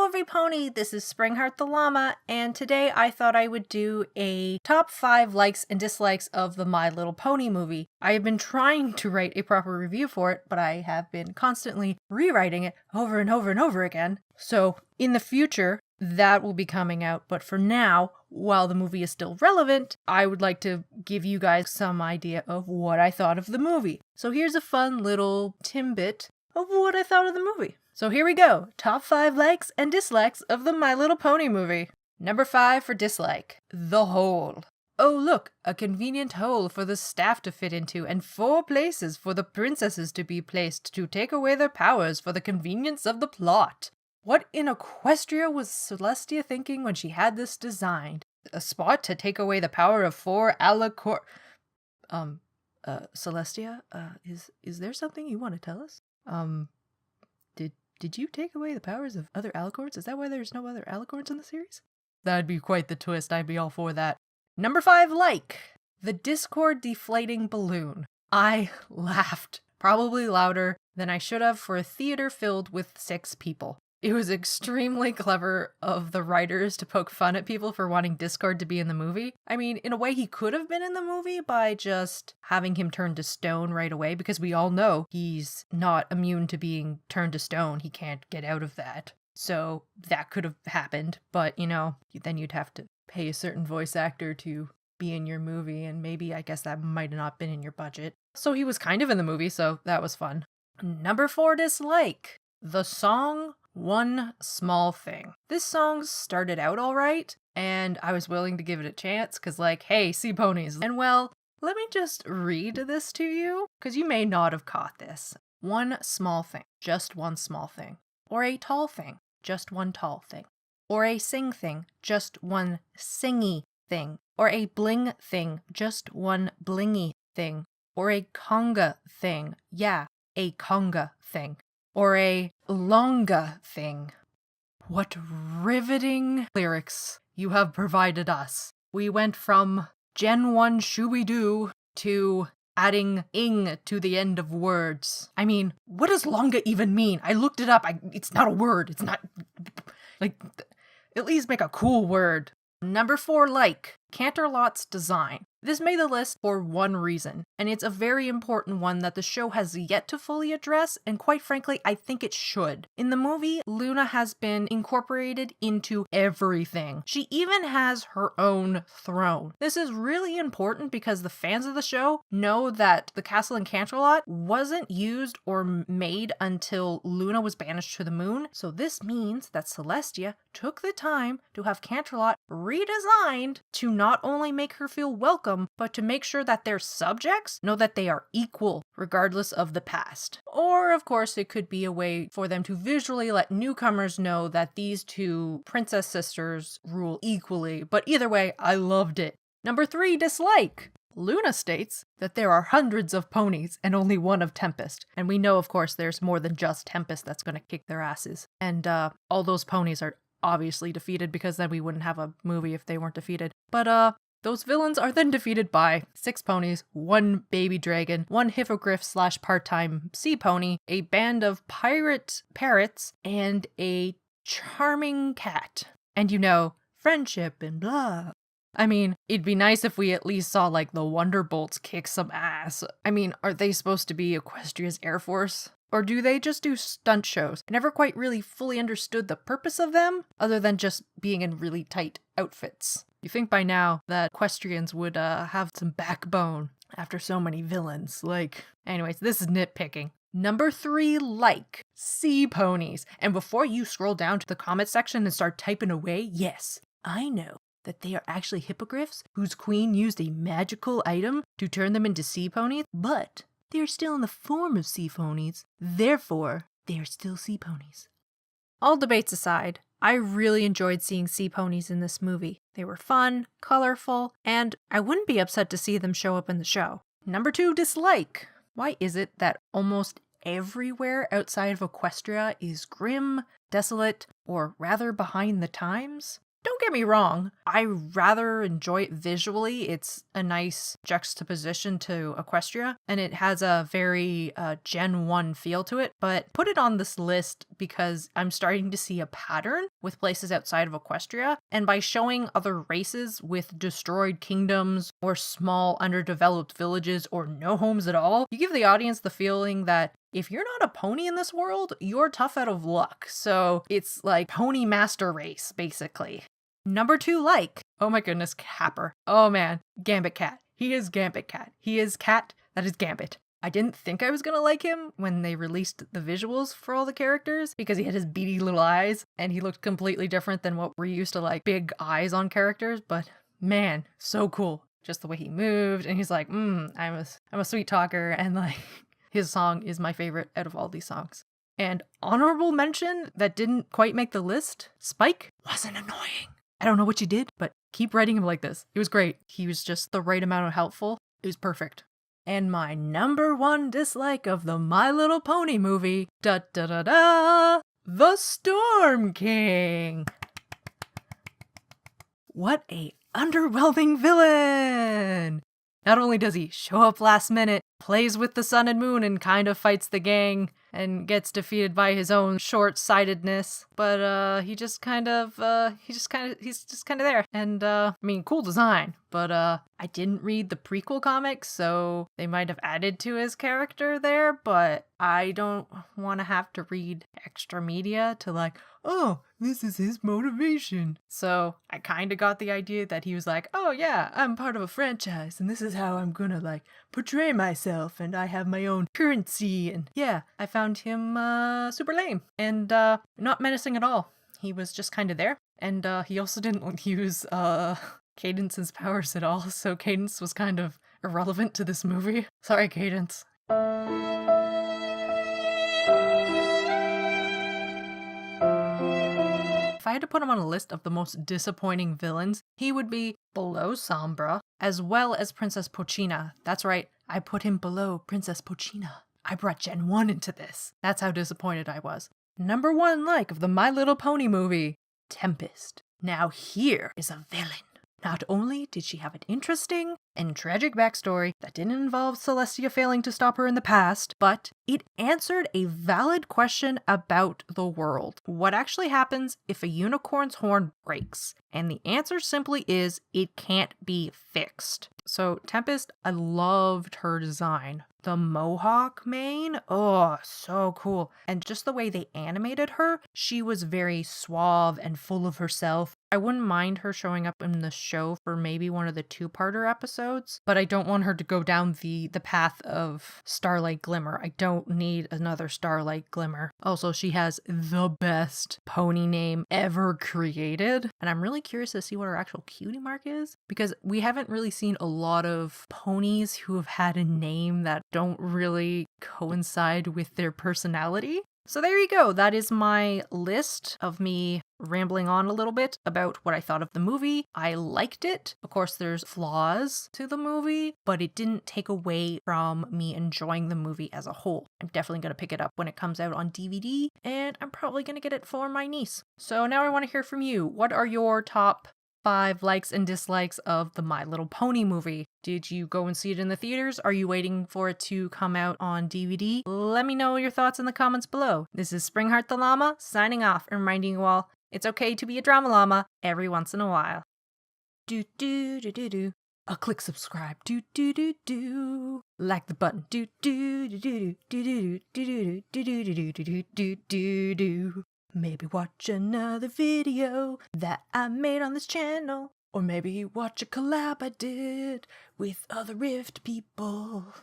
Hello everypony, this is Springheart the Llama, and today I thought I would do a top 5 likes and dislikes of the My Little Pony movie. I have been trying to write a proper review for it, but I have been constantly rewriting it over and over and over again. So in the future, that will be coming out, but for now, while the movie is still relevant, I would like to give you guys some idea of what I thought of the movie. So here's a fun little timbit of what I thought of the movie. So here we go, top 5 likes and dislikes of the My Little Pony movie. Number 5 for dislike, the hole. Oh look, a convenient hole for the staff to fit into and 4 places for the princesses to be placed to take away their powers for the convenience of the plot. What in Equestria was Celestia thinking when she had this designed? A spot to take away the power of 4 Celestia, is there something you want to tell us? Did you take away the powers of other alicorns? Is that why there's no other alicorns in the series? That'd be quite the twist. I'd be all for that. Number 5 like. The Discord deflating balloon. I laughed. Probably louder than I should have for a theater filled with 6 people. It was extremely clever of the writers to poke fun at people for wanting Discord to be in the movie. I mean, in a way he could have been in the movie by just having him turn to stone right away, because we all know he's not immune to being turned to stone. He can't get out of that. So that could have happened, but you know, then you'd have to pay a certain voice actor to be in your movie, and maybe I guess that might have not been in your budget. So he was kind of in the movie, so that was fun. Number 4 dislike. The song One Small Thing. This song started out alright, and I was willing to give it a chance, cause like, hey, see ponies. And well, let me just read this to you, cause you may not have caught this. One small thing, just one small thing. Or a tall thing, just one tall thing. Or a sing thing, just one singy thing. Or a bling thing, just one blingy thing. Or a conga thing, yeah, a conga thing. Or a longa thing. What riveting lyrics you have provided us. We went from Gen 1 shooby-doo to adding ing to the end of words. I mean, what does longa even mean? I looked it up. It's not a word. It's not... Like, at least make a cool word. Number 4 like. Canterlot's design. This made the list for one reason, and it's a very important one that the show has yet to fully address, and quite frankly, I think it should. In the movie, Luna has been incorporated into everything. She even has her own throne. This is really important because the fans of the show know that the castle in Canterlot wasn't used or made until Luna was banished to the moon, so this means that Celestia took the time to have Canterlot redesigned to not only make her feel welcome, but to make sure that their subjects know that they are equal regardless of the past. Or, of course, it could be a way for them to visually let newcomers know that these 2 princess sisters rule equally, but either way, I loved it. Number 3 dislike. Luna states that there are hundreds of ponies and only one of Tempest. And we know, of course, there's more than just Tempest that's going to kick their asses. And all those ponies are obviously defeated, because then we wouldn't have a movie if they weren't defeated. But those villains are then defeated by 6 ponies, 1 baby dragon, 1 hippogriff / part-time sea pony, a band of pirate parrots, and a charming cat. And you know, friendship and blah. I mean, it'd be nice if we at least saw like the Wonderbolts kick some ass. I mean, are they supposed to be Equestria's Air Force? Or do they just do stunt shows? I never quite really fully understood the purpose of them, other than just being in really tight outfits. You think by now that equestrians would have some backbone after so many villains. Like, anyways, this is nitpicking. Number 3 like. Sea ponies. And before you scroll down to the comment section and start typing away, yes, I know that they are actually hippogriffs whose queen used a magical item to turn them into sea ponies, but they are still in the form of sea ponies. Therefore, they are still sea ponies. All debates aside, I really enjoyed seeing sea ponies in this movie. They were fun, colorful, and I wouldn't be upset to see them show up in the show. Number 2 dislike. Why is it that almost everywhere outside of Equestria is grim, desolate, or rather behind the times? Don't get me wrong, I rather enjoy it visually. It's a nice juxtaposition to Equestria, and it has a very Gen 1 feel to it, but put it on this list because I'm starting to see a pattern with places outside of Equestria, and by showing other races with destroyed kingdoms or small underdeveloped villages or no homes at all, you give the audience the feeling that if you're not a pony in this world, you're tough out of luck. So it's like pony master race, basically. Number 2 like. Oh my goodness, Capper. Oh man, Gambit Cat. He is Gambit Cat. He is Cat that is Gambit. I didn't think I was gonna like him when they released the visuals for all the characters because he had his beady little eyes and he looked completely different than what we're used to, like big eyes on characters, but man, so cool. Just the way he moved, and he's like, I'm a sweet talker, and like his song is my favorite out of all these songs. And honorable mention that didn't quite make the list, Spike wasn't annoying. I don't know what you did, but keep writing him like this. It was great. He was just the right amount of helpful. It was perfect. And my number 1 dislike of the My Little Pony movie, the Storm King. What a underwhelming villain! Not only does he show up last minute, plays with the sun and moon and kind of fights the gang and gets defeated by his own short-sightedness, but he's just kind of there. And I mean, cool design, but I didn't read the prequel comics, so they might have added to his character there, but I don't want to have to read extra media to like, oh, this is his motivation. So I kind of got the idea that he was like, oh yeah, I'm part of a franchise and this is how I'm gonna like portray myself and I have my own currency. And yeah, I found him super lame and not menacing at all. He was just kind of there. And he also didn't use Cadence's powers at all, so Cadence was kind of irrelevant to this movie. Sorry, Cadence. If I had to put him on a list of the most disappointing villains, he would be below Sombra, as well as Princess Pochina. That's right, I put him below Princess Pochina. I brought Gen 1 into this. That's how disappointed I was. Number 1 like of the My Little Pony movie, Tempest. Now here is a villain. Not only did she have an interesting and tragic backstory that didn't involve Celestia failing to stop her in the past, but it answered a valid question about the world. What actually happens if a unicorn's horn breaks? And the answer simply is it can't be fixed. So Tempest, I loved her design. The mohawk mane, oh, so cool. And just the way they animated her, she was very suave and full of herself. I wouldn't mind her showing up in the show for maybe one of the 2-parter episodes, but I don't want her to go down the path of Starlight Glimmer. I don't need another Starlight Glimmer. Also, she has the best pony name ever created, and I'm really curious to see what her actual cutie mark is, because we haven't really seen a lot of ponies who have had a name that don't really coincide with their personality. So there you go. That is my list of me rambling on a little bit about what I thought of the movie. I liked it. Of course, there's flaws to the movie, but it didn't take away from me enjoying the movie as a whole. I'm definitely going to pick it up when it comes out on DVD, and I'm probably going to get it for my niece. So now I want to hear from you. What are your top 5 likes and dislikes of the My Little Pony movie? Did you go and see it in the theaters? Are you waiting for it to come out on DVD? Let me know your thoughts in the comments below. This is Springheart the Llama signing off and reminding you all it's okay to be a drama llama every once in a while. Do do do do do. Click subscribe. Do do do do. Like the button. Do do do do do do do do do do do do do do do. Maybe watch another video that I made on this channel. Or maybe watch a collab I did with other Rift people.